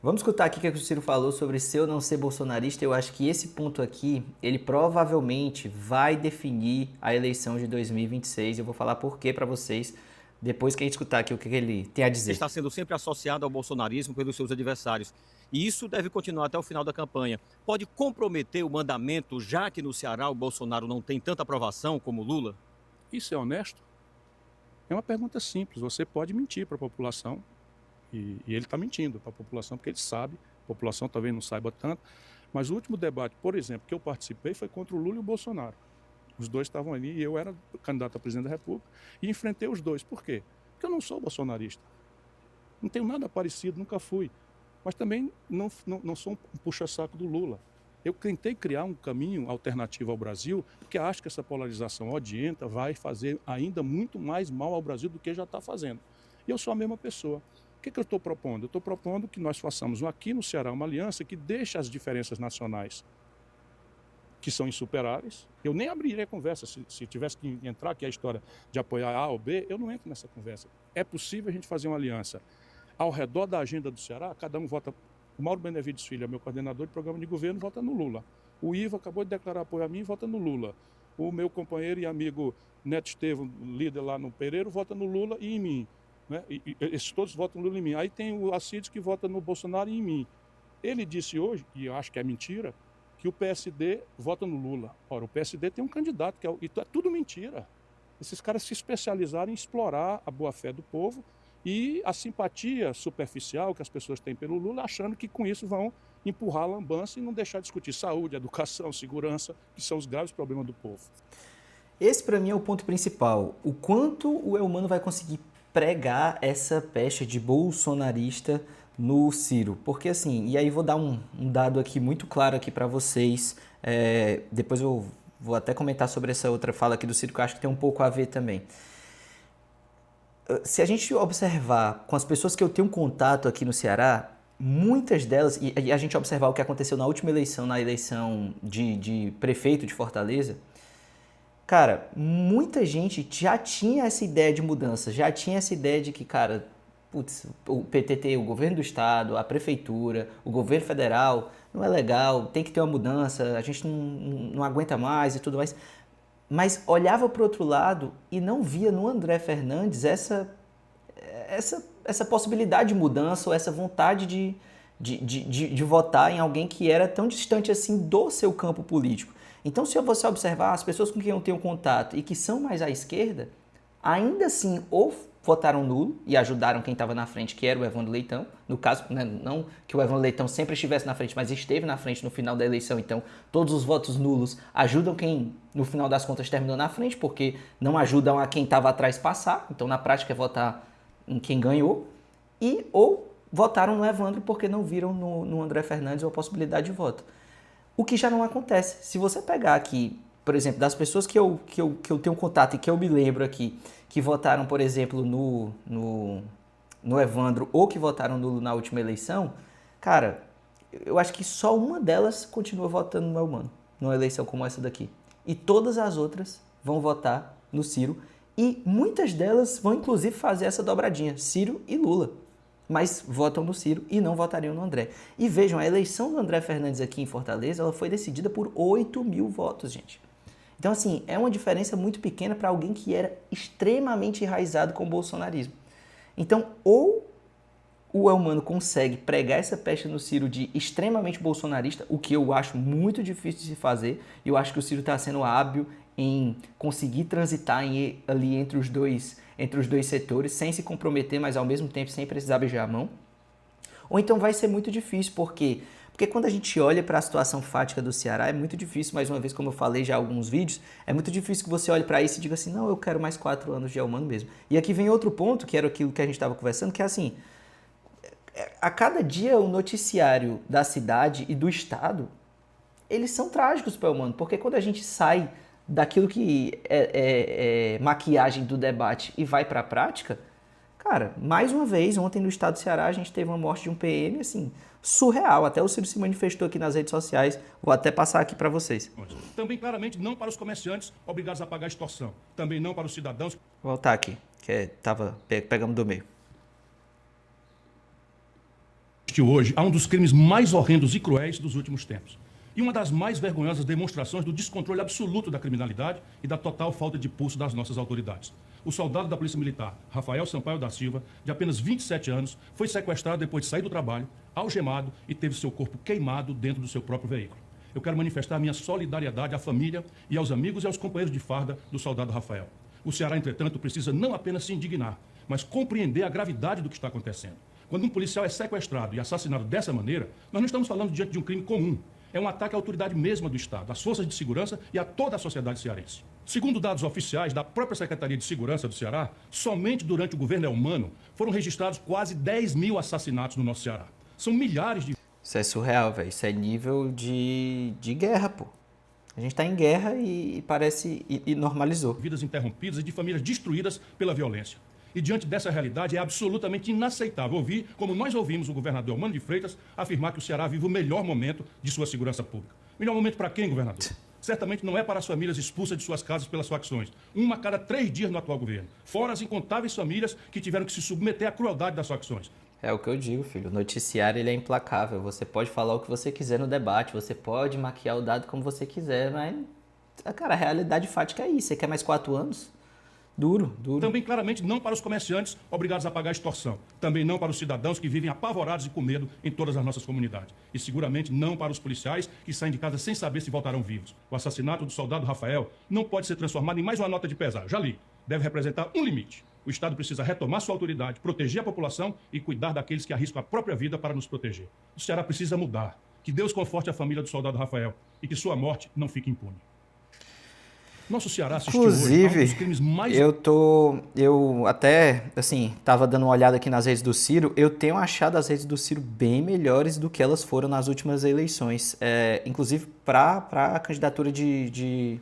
Vamos escutar aqui o que o Ciro falou sobre ser ou não ser bolsonarista. Eu acho que esse ponto aqui, ele provavelmente vai definir a eleição de 2026. Eu vou falar por quê para vocês depois que a gente escutar aqui o que ele tem a dizer. Está sendo sempre associado ao bolsonarismo pelos seus adversários. E isso deve continuar até o final da campanha. Pode comprometer o mandamento, já que no Ceará o Bolsonaro não tem tanta aprovação como Lula? Isso é honesto? É uma pergunta simples. Você pode mentir para a população, e ele está mentindo para a população, porque ele sabe, a população talvez não saiba tanto, mas o último debate, por exemplo, que eu participei foi contra o Lula e o Bolsonaro. Os dois estavam ali e eu era candidato a presidente da República e enfrentei os dois. Por quê? Porque eu não sou bolsonarista. Não tenho nada parecido, nunca fui. Mas também não sou um puxa-saco do Lula. Eu tentei criar um caminho alternativo ao Brasil, porque acho que essa polarização odienta vai fazer ainda muito mais mal ao Brasil do que já está fazendo. E eu sou a mesma pessoa. O que eu estou propondo? Eu estou propondo que nós façamos aqui no Ceará uma aliança que deixe as diferenças nacionais, que são insuperáveis. Eu nem abriria conversa se tivesse que entrar, que é a história de apoiar A ou B, eu não entro nessa conversa. É possível a gente fazer uma aliança. Ao redor da agenda do Ceará, cada um vota. O Mauro Benevides Filho é meu coordenador de programa de governo, vota no Lula. O Ivo acabou de declarar apoio a mim, vota no Lula. O meu companheiro e amigo Neto Estevam, líder lá no Pereiro, vota no Lula e em mim. Né? E esses todos votam no Lula e em mim. Aí tem o Alcides que vota no Bolsonaro e em mim. Ele disse hoje, e eu acho que é mentira, que o PSD vota no Lula. Ora, o PSD tem um candidato, que é tudo mentira. Esses caras se especializaram em explorar a boa-fé do povo e a simpatia superficial que as pessoas têm pelo Lula, achando que com isso vão empurrar a lambança e não deixar de discutir saúde, educação, segurança, que são os graves problemas do povo. Esse para mim é o ponto principal. O quanto o Elmano vai conseguir pregar essa pecha de bolsonarista no Ciro. Porque assim, e aí vou dar um dado aqui muito claro aqui para vocês. Depois eu vou até comentar sobre essa outra fala aqui do Ciro, que eu acho que tem um pouco a ver também. Se a gente observar com as pessoas que eu tenho contato aqui no Ceará, muitas delas, e a gente observar o que aconteceu na última eleição, na eleição de prefeito de Fortaleza, cara, muita gente já tinha essa ideia de mudança, já tinha essa ideia de que, cara, putz, o PTT, o governo do estado, a prefeitura, o governo federal, não é legal, tem que ter uma mudança, a gente não aguenta mais e tudo mais. Mas olhava para o outro lado e não via no André Fernandes essa possibilidade de mudança ou essa vontade de votar em alguém que era tão distante assim do seu campo político. Então, se você observar, as pessoas com quem eu tenho contato e que são mais à esquerda, ainda assim ou votaram nulo e ajudaram quem estava na frente, que era o Evandro Leitão. No caso, né, não que o Evandro Leitão sempre estivesse na frente, mas esteve na frente no final da eleição. Então, todos os votos nulos ajudam quem, no final das contas, terminou na frente, porque não ajudam a quem estava atrás passar. Então, na prática, é votar em quem ganhou. E ou votaram no Evandro porque não viram no André Fernandes uma possibilidade de voto. O que já não acontece. Se você pegar aqui, por exemplo, das pessoas que eu tenho contato e que eu me lembro aqui, que votaram, por exemplo, no Evandro ou que votaram nulo na última eleição, cara, eu acho que só uma delas continua votando no Elmano, numa eleição como essa daqui. E todas as outras vão votar no Ciro. E muitas delas vão, inclusive, fazer essa dobradinha, Ciro e Lula. Mas votam no Ciro e não votariam no André. E vejam, a eleição do André Fernandes aqui em Fortaleza, ela foi decidida por 8.000 votos, gente. Então, assim, é uma diferença muito pequena para alguém que era extremamente enraizado com o bolsonarismo. Então, ou o Elmano consegue pregar essa pecha no Ciro de extremamente bolsonarista, o que eu acho muito difícil de se fazer, e eu acho que o Ciro está sendo hábil em conseguir transitar ali entre os dois setores, sem se comprometer, mas ao mesmo tempo sem precisar beijar a mão. Ou então vai ser muito difícil, porque quando a gente olha para a situação fática do Ceará, é muito difícil, mais uma vez, como eu falei já em alguns vídeos, é muito difícil que você olhe para isso e diga assim, não, eu quero mais 4 anos de Elmano mesmo. E aqui vem outro ponto, que era aquilo que a gente estava conversando, que é assim, a cada dia o noticiário da cidade e do estado, eles são trágicos para o Elmano, porque quando a gente sai daquilo que é maquiagem do debate e vai para a prática, cara, mais uma vez, ontem no estado do Ceará a gente teve uma morte de um PM, assim, surreal. Até o Ciro se manifestou aqui nas redes sociais. Vou até passar aqui para vocês. Também, claramente, não para os comerciantes obrigados a pagar extorsão. Também não para os cidadãos. Vou voltar aqui, que pegamos do meio. assistiu hoje a um dos crimes mais horrendos e cruéis dos últimos tempos. E uma das mais vergonhosas demonstrações do descontrole absoluto da criminalidade e da total falta de pulso das nossas autoridades. O soldado da Polícia Militar, Rafael Sampaio da Silva, de apenas 27 anos, foi sequestrado depois de sair do trabalho, algemado e teve seu corpo queimado dentro do seu próprio veículo. Eu quero manifestar minha solidariedade à família e aos amigos e aos companheiros de farda do soldado Rafael. O Ceará, entretanto, precisa não apenas se indignar, mas compreender a gravidade do que está acontecendo. Quando um policial é sequestrado e assassinado dessa maneira, nós não estamos falando diante de um crime comum. É um ataque à autoridade mesma do Estado, às forças de segurança e a toda a sociedade cearense. Segundo dados oficiais da própria Secretaria de Segurança do Ceará, somente durante o governo Elmano foram registrados quase 10 mil assassinatos no nosso Ceará. São milhares de... Isso é surreal, velho. Isso é nível de guerra, pô. A gente tá em guerra e parece... e normalizou. vidas interrompidas e de famílias destruídas pela violência. E diante dessa realidade é absolutamente inaceitável ouvir, como nós ouvimos o governador Eumano de Freitas, afirmar que o Ceará vive o melhor momento de sua segurança pública. Melhor momento para quem, governador? Certamente não é para as famílias expulsas de suas casas pelas facções. Uma a cada 3 dias no atual governo. Fora as incontáveis famílias que tiveram que se submeter à crueldade das facções. É o que eu digo, filho. O noticiário ele é implacável. Você pode falar o que você quiser no debate, você pode maquiar o dado como você quiser, mas, cara, a realidade fática é isso. Você quer mais 4 anos? Duro. Também claramente não para os comerciantes obrigados a pagar extorsão. Também não para os cidadãos que vivem apavorados e com medo em todas as nossas comunidades. E seguramente não para os policiais que saem de casa sem saber se voltarão vivos. O assassinato do soldado Rafael não pode ser transformado em mais uma nota de pesar. Já li. Deve representar um limite. O Estado precisa retomar sua autoridade, proteger a população e cuidar daqueles que arriscam a própria vida para nos proteger. O Ceará precisa mudar. Que Deus conforte a família do soldado Rafael e que sua morte não fique impune. Nosso Ceará assistiu hoje a um dos crimes mais... eu até, assim, tava dando uma olhada aqui nas redes do Ciro, eu tenho achado as redes do Ciro bem melhores do que elas foram nas últimas eleições, inclusive para a candidatura de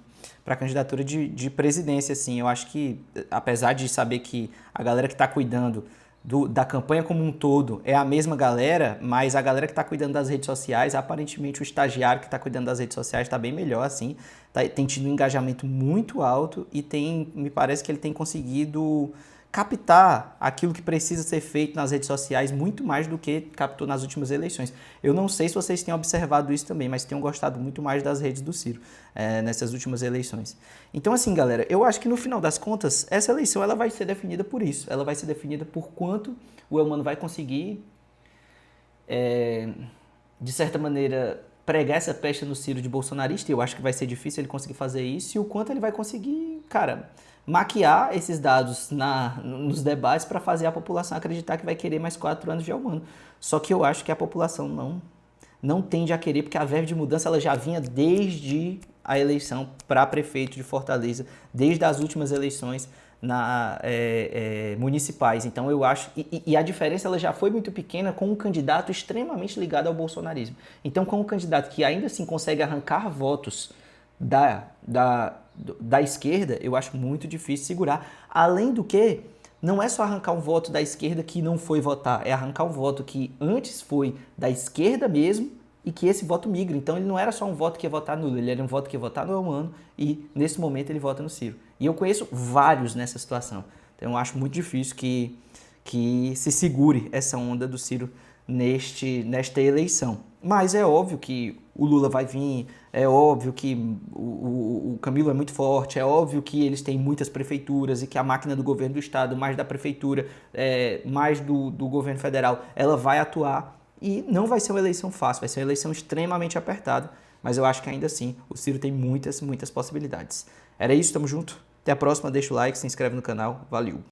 presidência, assim, eu acho que, apesar de saber que a galera que está cuidando da campanha como um todo é a mesma galera, mas a galera que está cuidando das redes sociais, aparentemente o estagiário que está cuidando das redes sociais está bem melhor, assim, tem tido um engajamento muito alto e me parece que ele tem conseguido captar aquilo que precisa ser feito nas redes sociais muito mais do que captou nas últimas eleições. Eu não sei se vocês têm observado isso também, mas tenham gostado muito mais das redes do Ciro nessas últimas eleições. Então, assim, galera, eu acho que no final das contas, essa eleição ela vai ser definida por isso. Ela vai ser definida por quanto o Eumano vai conseguir, de certa maneira, pregar essa pecha no Ciro de bolsonarista. Eu acho que vai ser difícil ele conseguir fazer isso. E o quanto ele vai conseguir, cara, maquiar esses dados nos debates para fazer a população acreditar que vai querer mais 4 anos de Eumano. Só que eu acho que a população não tende a querer, porque a verve de mudança ela já vinha desde a eleição para prefeito de Fortaleza, desde as últimas eleições municipais. Então eu acho, e a diferença ela já foi muito pequena com um candidato extremamente ligado ao bolsonarismo. Então com um candidato que ainda assim consegue arrancar votos da esquerda, eu acho muito difícil segurar. Além do que, não é só arrancar um voto da esquerda que não foi votar, é arrancar um voto que antes foi da esquerda mesmo e que esse voto migra. Então ele não era só um voto que ia votar no Lula, ele era um voto que ia votar no Eumano e nesse momento ele vota no Ciro. E eu conheço vários nessa situação. Então eu acho muito difícil que se segure essa onda do Ciro nesta eleição. Mas é óbvio que o Lula vai vir, é óbvio que o Camilo é muito forte, é óbvio que eles têm muitas prefeituras e que a máquina do governo do estado, mais da prefeitura, mais do governo federal, ela vai atuar e não vai ser uma eleição fácil, vai ser uma eleição extremamente apertada, mas eu acho que ainda assim o Ciro tem muitas possibilidades. Era isso, tamo junto, até a próxima, deixa o like, se inscreve no canal, valeu!